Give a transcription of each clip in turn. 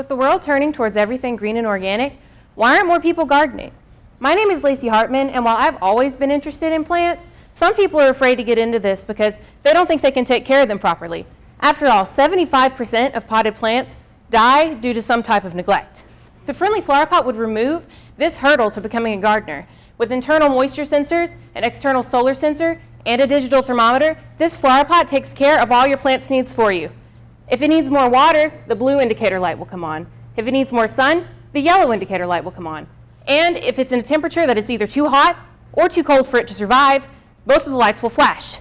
with the world turning towards everything green and organic, why aren't more people gardening? My name is Lacey Hartman, and while I've always been interested in plants, some people are afraid to get into this because they don't think they can take care of them properly. After all, 75% of potted plants die due to some type of neglect. The friendly Flowerpot would remove this hurdle to becoming a gardener. With internal moisture sensors, an external solar sensor, and a digital thermometer, this Flowerpot takes care of all your plant's needs for you. If it needs more water, the blue indicator light will come on. If it needs more sun, the yellow indicator light will come on. And if it's in a temperature that is either too hot or too cold for it to survive, both of the lights will flash.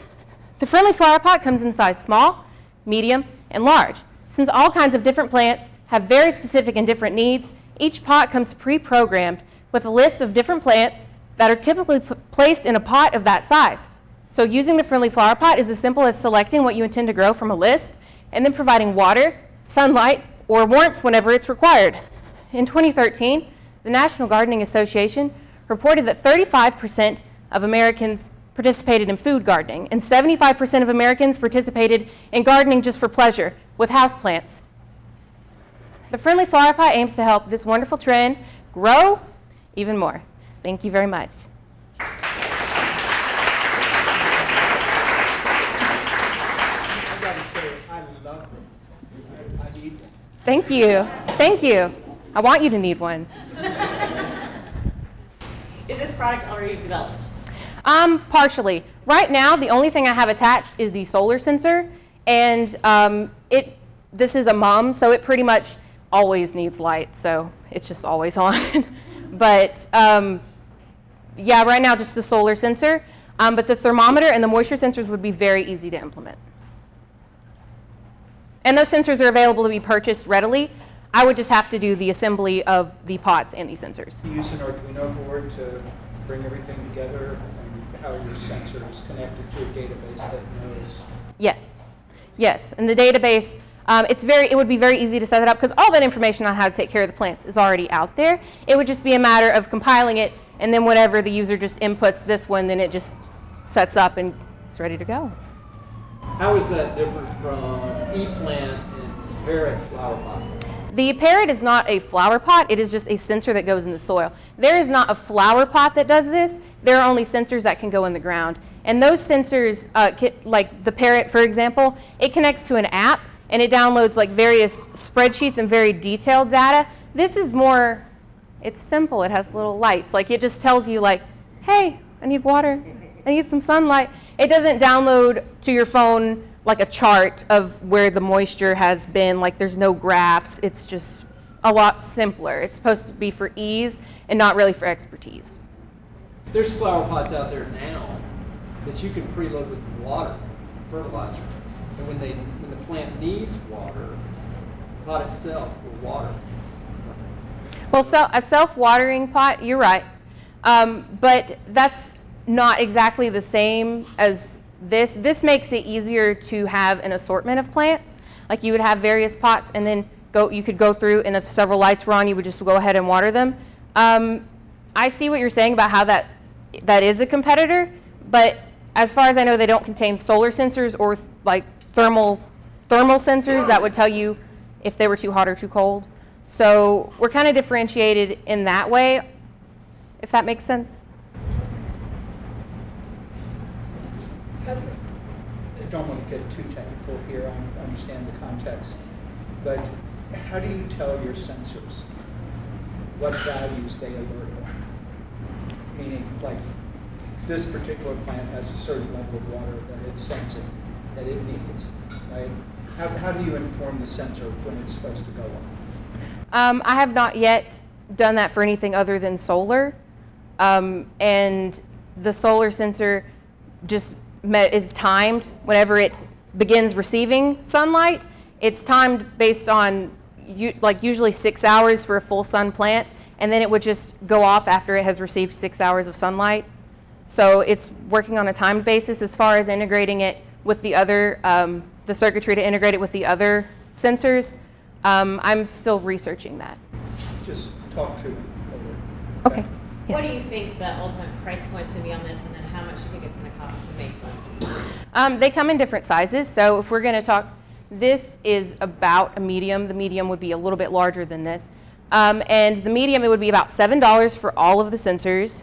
The friendly Flowerpot comes in size small, medium, and large. Since all kinds of different plants have very specific and different needs, each pot comes pre-programmed with a list of different plants that are typically placed in a pot of that size. So using the friendly Flowerpot is as simple as selecting what you intend to grow from a list and then providing water, sunlight, or warmth whenever it's required. In 2013, the National Gardening Association reported that 35% of Americans participated in food gardening, and 75% of Americans participated in gardening just for pleasure with houseplants. The friendly Flowerpot aims to help this wonderful trend grow even more. Thank you very much. Thank you. Thank you. I want you to need one. Is this product already developed? Partially. Right now, the only thing I have attached is the solar sensor, and this is a mum, so it pretty much always needs light, so it's just always on. But yeah, right now just the solar sensor, but the thermometer and the moisture sensors would be very easy to implement. And those sensors are available to be purchased readily. I would just have to do the assembly of the pots and the sensors. You use an Arduino board to bring everything together, and how are your sensors connected to a database that knows? Yes, yes. And the database, it would be very easy to set it up because all that information on how to take care of the plants is already out there. It would just be a matter of compiling it, and then whenever the user just inputs this one, then it just sets up and it's ready to go. How is that different from ePlant and Parrot Flowerpot? The Parrot is not a flower pot, it is just a sensor that goes in the soil. There is not a flower pot that does this, there are only sensors that can go in the ground. And those sensors, like the Parrot for example, it connects to an app and it downloads like various spreadsheets and very detailed data. This is more, it's simple, it has little lights. Like it just tells you like, hey, I need water, I need some sunlight. It doesn't download to your phone like a chart of where the moisture has been, like there's no graphs, it's just a lot simpler. It's supposed to be for ease and not really for expertise. There's flower pots out there now that you can preload with water, fertilizer, and when the plant needs water, the pot itself will water. Well, so a self-watering pot, you're right, but that's not exactly the same as this. This makes it easier to have an assortment of plants. Like you would have various pots and then you could go through, and if several lights were on, you would just go ahead and water them. I see what you're saying about how that is a competitor, but as far as I know, they don't contain solar sensors or like thermal sensors that would tell you if they were too hot or too cold. So we're kind of differentiated in that way, if that makes sense. I don't want to get too technical here, I understand the context, but how do you tell your sensors what values they alert on? Meaning, like, this particular plant has a certain level of water that it's sensing, that it needs, right? How do you inform the sensor when it's supposed to go on? I have not yet done that for anything other than solar, and the solar sensor just is timed whenever it begins receiving sunlight. It's timed based on usually 6 hours for a full sun plant, and then it would just go off after it has received 6 hours of sunlight. So it's working on a timed basis. As far as integrating it with the other, the circuitry to integrate it with the other sensors, I'm still researching that. Just talk to me. Okay. Yes. What do you think the ultimate price point's going to be on this, and then how much do you think it's going to cost to make one? They come in different sizes. So if we're going to talk This is about a medium. The medium would be a little bit larger than this. And the medium, it would be about $7 for all of the sensors.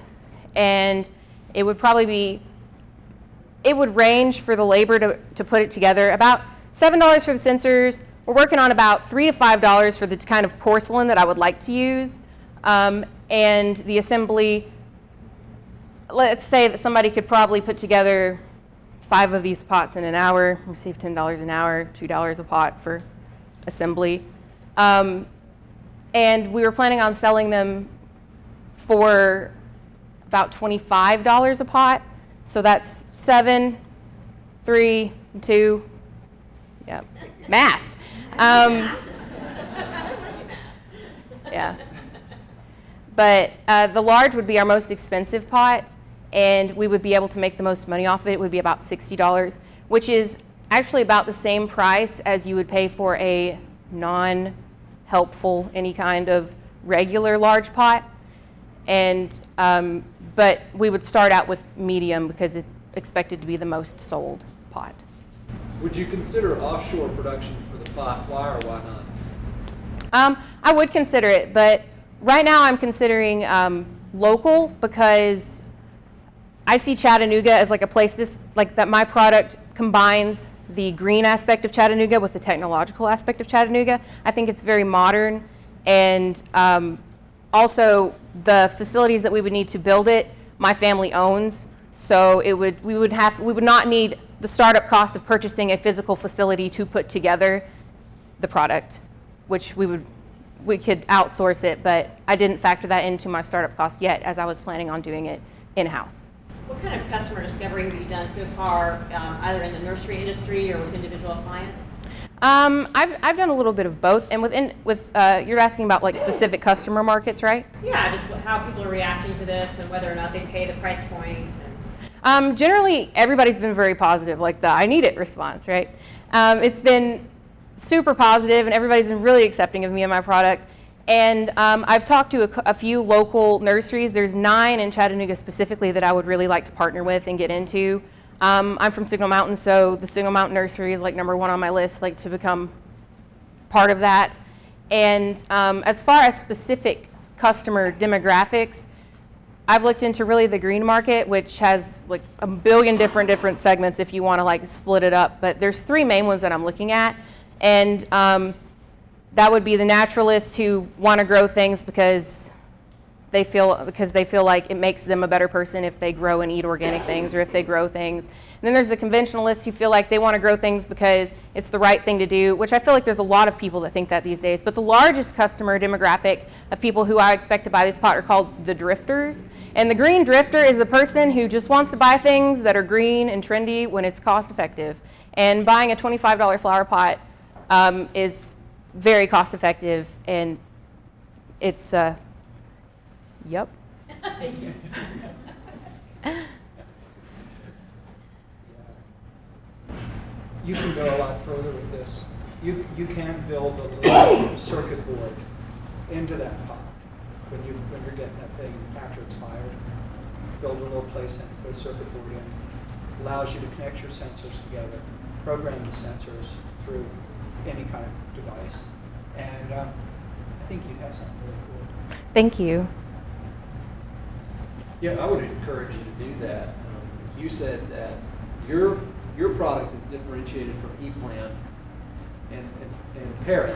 And it would probably be, it would range for the labor to put it together. About $7 for the sensors. We're working on about $3 to $5 for the kind of porcelain that I would like to use. And the assembly, let's say that somebody could probably put together 5 of these pots in an hour, receive $10 an hour, $2 a pot for assembly. And we were planning on selling them for about $25 a pot. So that's 7, 3, 2, yeah, math. Yeah. But the large would be our most expensive pot, and we would be able to make the most money off of it. It would be about $60, which is actually about the same price as you would pay for a non-helpful, any kind of regular large pot. And but we would start out with medium because it's expected to be the most sold pot. Would you consider offshore production for the pot? Why or why not? I would consider it, but right now I'm considering local because I see Chattanooga as like a place that my product combines the green aspect of Chattanooga with the technological aspect of Chattanooga. I think it's very modern, and also the facilities that we would need to build it, my family owns, so we would not need the startup cost of purchasing a physical facility to put together the product, which we could outsource it, but I didn't factor that into my startup cost yet as I was planning on doing it in-house. What kind of customer discovery have you done so far, either in the nursery industry or with individual clients? I've done a little bit of both, and you're asking about like specific customer markets, right? Yeah, just how people are reacting to this and whether or not they pay the price point. Generally, everybody's been very positive, like the "I need it" response, right? It's been super positive, and everybody's been really accepting of me and my product. And I've talked to a few local nurseries. There's 9 in Chattanooga specifically that I would really like to partner with and get into. I'm from Signal Mountain, so the Signal Mountain Nursery is like #1 on my list, like to become part of that. And as far as specific customer demographics, I've looked into really the green market, which has like a billion different segments if you want to like split it up. But there's 3 main ones that I'm looking at, and that would be the naturalists who want to grow things because they feel like it makes them a better person if they grow and eat organic things, or if they grow things. And then there's the conventionalists who feel like they want to grow things because it's the right thing to do, which I feel like there's a lot of people that think that these days. But the largest customer demographic of people who I expect to buy this pot are called the drifters. And the green drifter is the person who just wants to buy things that are green and trendy when it's cost effective. And buying a $25 flower pot is very cost effective, and it's yep. Thank you. You can go a lot further with this. You can build a little circuit board into that pot when you're getting that thing after it's fired. Build a little place and put a circuit board in. Allows you to connect your sensors together, program the sensors through any kind of device, and I think you have something really cool. Thank you. Yeah, I would encourage you to do that. You said that your product is differentiated from ePlan and Parrot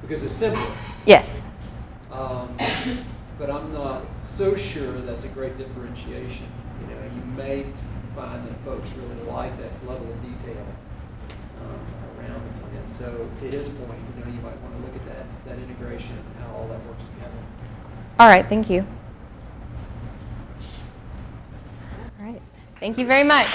because it's simpler. Yes. But I'm not so sure that's a great differentiation. You know, you may find that folks really like that level of detail around it. And so, to his point, you might want to look at that integration and how all that works together. All right. Thank you. All right. Thank you very much.